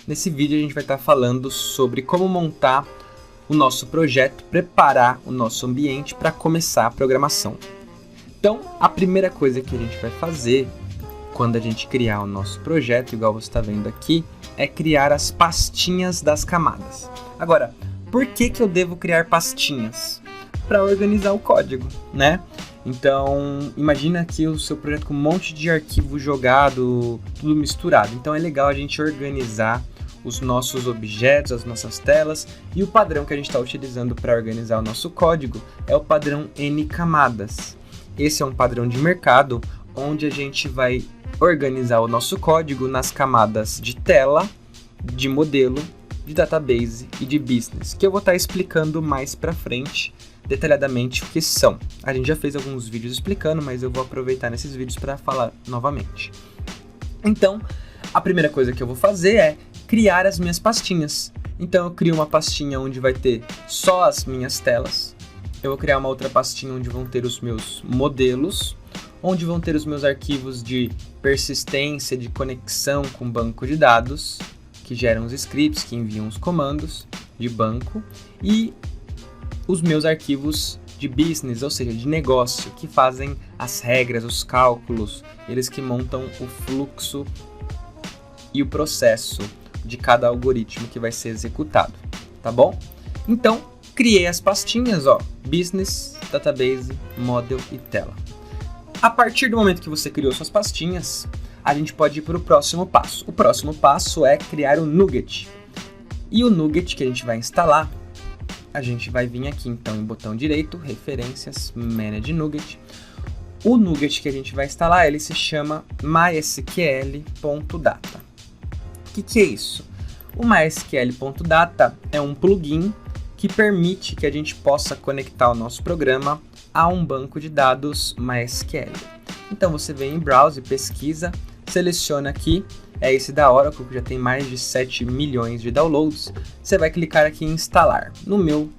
Nesse vídeo a gente vai estar falando sobre como montar o nosso projeto, preparar o nosso ambiente para começar a programação. Então, a primeira coisa que a gente vai fazer quando a gente criar o nosso projeto, igual você está vendo aqui, é criar as pastinhas das camadas. Agora, por que eu devo criar pastinhas? Para organizar o código, né? Então, imagina aqui o seu projeto com um monte de arquivo jogado, tudo misturado. Então é legal a gente organizar os nossos objetos, as nossas telas, e o padrão que a gente está utilizando para organizar o nosso código é o padrão N camadas. Esse é um padrão de mercado onde a gente vai organizar o nosso código nas camadas de tela, de modelo, de database e de business, que eu vou estar explicando mais para frente detalhadamente o que são. A gente já fez alguns vídeos explicando, mas eu vou aproveitar nesses vídeos para falar novamente. Então, a primeira coisa que eu vou fazer é criar as minhas pastinhas. Então eu crio uma pastinha onde vai ter só as minhas telas. Eu vou criar uma outra pastinha onde vão ter os meus modelos, onde vão ter os meus arquivos de persistência, de conexão com banco de dados, que geram os scripts, que enviam os comandos de banco, e os meus arquivos de business, ou seja, de negócio, que fazem as regras, os cálculos, eles que montam o fluxo e o processo de cada algoritmo que vai ser executado, tá bom? Então, criei as pastinhas, ó, business, database, model e tela. A partir do momento que você criou suas pastinhas, a gente pode ir para o próximo passo. O próximo passo é criar o NuGet. E o NuGet que a gente vai instalar, a gente vai vir aqui então em botão direito, referências, manage NuGet. O NuGet que a gente vai instalar, ele se chama mysql.data. O que é isso? O mysql.data é um plugin que permite que a gente possa conectar o nosso programa a um banco de dados MySQL. Então você vem em browser, pesquisa, seleciona aqui, é esse da Oracle, que já tem mais de 7 milhões de downloads. Você vai clicar aqui em instalar. No meu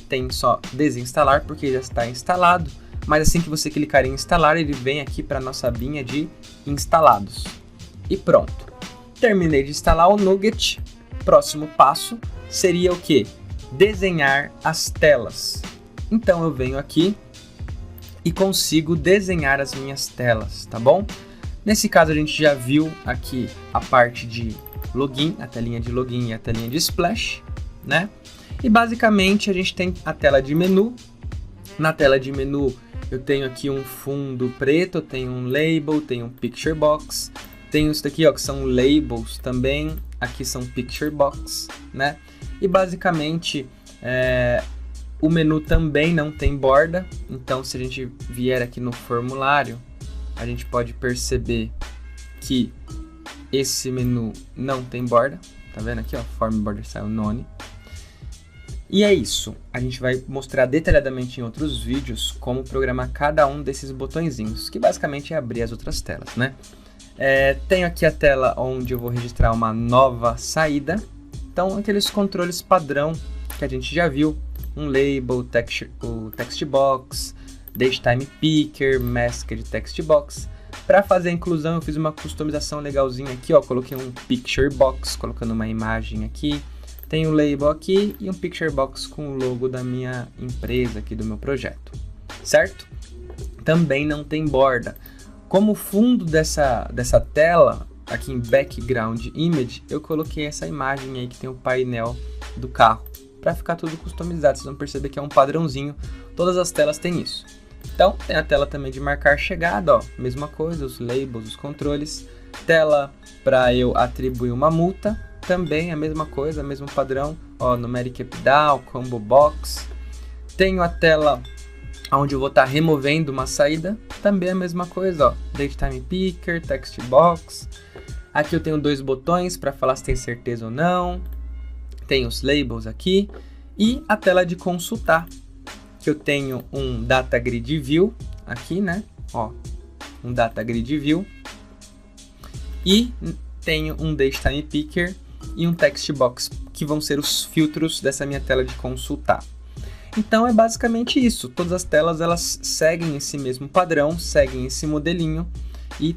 tem só desinstalar, porque já está instalado, mas assim que você clicar em instalar, ele vem aqui para a nossa abinha de instalados. E pronto. Terminei de instalar o NuGet. Próximo passo seria o quê? Desenhar as telas. Então eu venho aqui e consigo desenhar as minhas telas, tá bom? Nesse caso a gente já viu aqui a parte de login, a telinha de login e a telinha de splash, né? E basicamente a gente tem a tela de menu. Na tela de menu eu tenho aqui um fundo preto, eu tenho um label, tenho um picture box, tenho isso daqui, ó, que são labels também, aqui são picture box, né? E basicamente o menu também não tem borda, então se a gente vier aqui no formulário, a gente pode perceber que esse menu não tem borda, tá vendo aqui, ó, form border style none. E é isso, a gente vai mostrar detalhadamente em outros vídeos como programar cada um desses botõezinhos, que basicamente é abrir as outras telas, né? Tenho aqui a tela onde eu vou registrar uma nova saída. Então, aqueles controles padrão que a gente já viu, um label, o text box, datetime picker, masked text box. Para fazer a inclusão, eu fiz uma customização legalzinha aqui, ó, coloquei um picture box, colocando uma imagem aqui. Tem um label aqui e um picture box com o logo da minha empresa aqui, do meu projeto, certo? Também não tem borda. Como fundo dessa tela, aqui em background image, eu coloquei essa imagem aí que tem o painel do carro, para ficar tudo customizado. Vocês vão perceber que é um padrãozinho, todas as telas têm isso. Então, tem a tela também de marcar chegada, ó, mesma coisa, os labels, os controles. Tela para eu atribuir uma multa, também a mesma coisa, mesmo padrão, ó, numeric up down, combo box. Tenho a tela onde eu vou estar removendo uma saída, também a mesma coisa, ó, datetime picker, text box. Aqui eu tenho dois botões para falar se tem certeza ou não. Tem os labels aqui e a tela de consultar, que eu tenho um data grid view aqui, né? Ó, um data grid view e tenho um datetime picker e um text box, que vão ser os filtros dessa minha tela de consultar. Então é basicamente isso, todas as telas elas seguem esse mesmo padrão, seguem esse modelinho e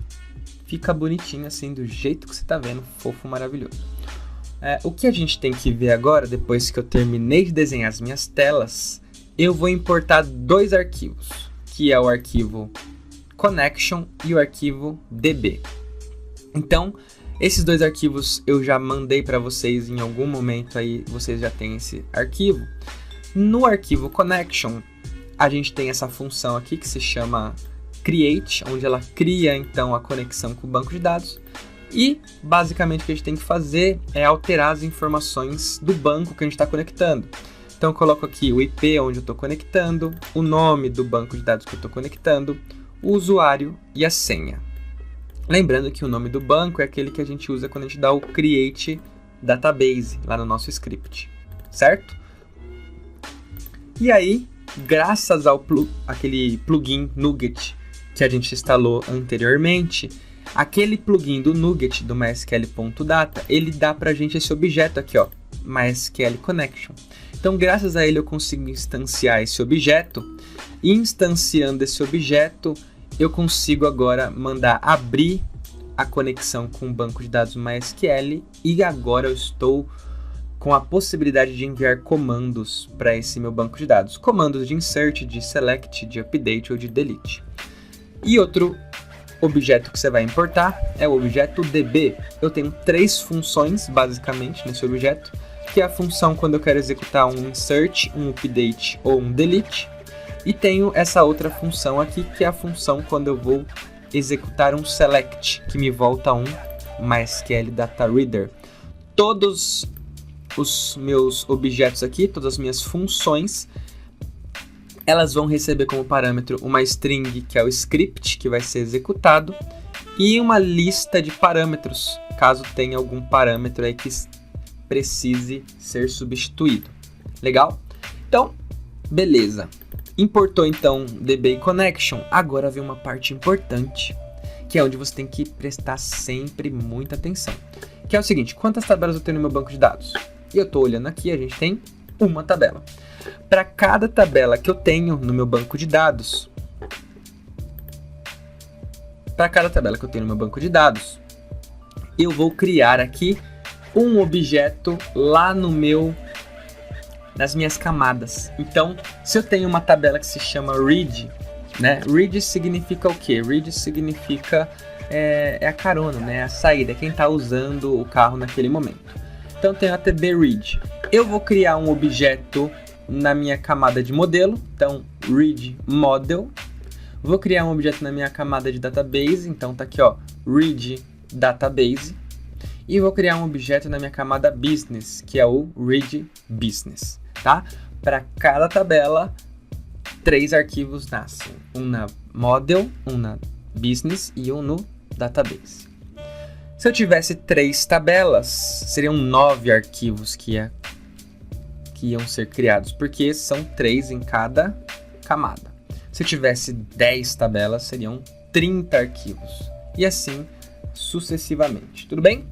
fica bonitinho assim, do jeito que você está vendo, fofo, maravilhoso. O que a gente tem que ver agora, depois que eu terminei de desenhar as minhas telas, eu vou importar 2 arquivos, que é o arquivo connection e o arquivo db. Então, esses 2 arquivos eu já mandei para vocês em algum momento, aí vocês já têm esse arquivo. No arquivo connection, a gente tem essa função aqui que se chama create, onde ela cria então a conexão com o banco de dados. E basicamente o que a gente tem que fazer é alterar as informações do banco que a gente está conectando. Então eu coloco aqui o IP onde eu estou conectando, o nome do banco de dados que eu estou conectando, o usuário e a senha. Lembrando que o nome do banco é aquele que a gente usa quando a gente dá o create database lá no nosso script, certo? E aí, graças ao aquele plugin NuGet que a gente instalou anteriormente, aquele plugin do NuGet do MySQL.data, ele dá pra gente esse objeto aqui, ó, MySQL Connection. Então, graças a ele eu consigo instanciar esse objeto, e instanciando esse objeto, eu consigo agora mandar abrir a conexão com o banco de dados MySQL, e agora eu estou com a possibilidade de enviar comandos para esse meu banco de dados. Comandos de insert, de select, de update ou de delete. E outro objeto que você vai importar é o objeto db. Eu tenho 3 funções basicamente nesse objeto, que é a função quando eu quero executar um insert, um update ou um delete. E tenho essa outra função aqui, que é a função quando eu vou executar um select, que me volta um MySQL Data Reader. Todos os meus objetos aqui, todas as minhas funções, elas vão receber como parâmetro uma string, que é o script, que vai ser executado, e uma lista de parâmetros, caso tenha algum parâmetro aí que precise ser substituído. Legal? Então, beleza. Importou então DB Connection, agora vem uma parte importante, que é onde você tem que prestar sempre muita atenção. Que é o seguinte, quantas tabelas eu tenho no meu banco de dados? E eu estou olhando aqui, a gente tem uma tabela. Para cada tabela que eu tenho no meu banco de dados, eu vou criar aqui um objeto lá nas minhas camadas. Então, se eu tenho uma tabela que se chama read, né? Read significa o quê? Read significa a carona, né? A saída, quem está usando o carro naquele momento. Então, eu tenho a TB read. Eu vou criar um objeto na minha camada de modelo, então read model. Vou criar um objeto na minha camada de database, então tá aqui, ó, read database. E vou criar um objeto na minha camada business, que é o read business, tá? Para cada tabela, 3 arquivos nascem, um na model, um na business e um no database. Se eu tivesse 3 tabelas, seriam 9 arquivos que iam ser criados, porque são 3 em cada camada. Se eu tivesse 10 tabelas, seriam 30 arquivos, e assim sucessivamente, tudo bem?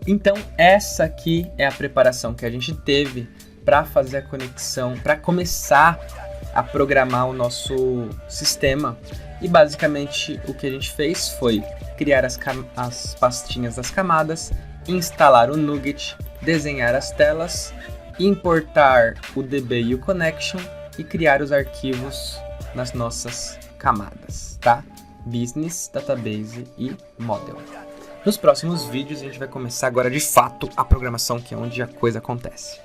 Então, essa aqui é a preparação que a gente teve para fazer a conexão, para começar a programar o nosso sistema. E basicamente o que a gente fez foi criar as pastinhas das camadas, instalar o NuGet, desenhar as telas, importar o DB e o Connection e criar os arquivos nas nossas camadas, tá? Business, Database e Model. Nos próximos vídeos a gente vai começar agora de fato a programação, que é onde a coisa acontece.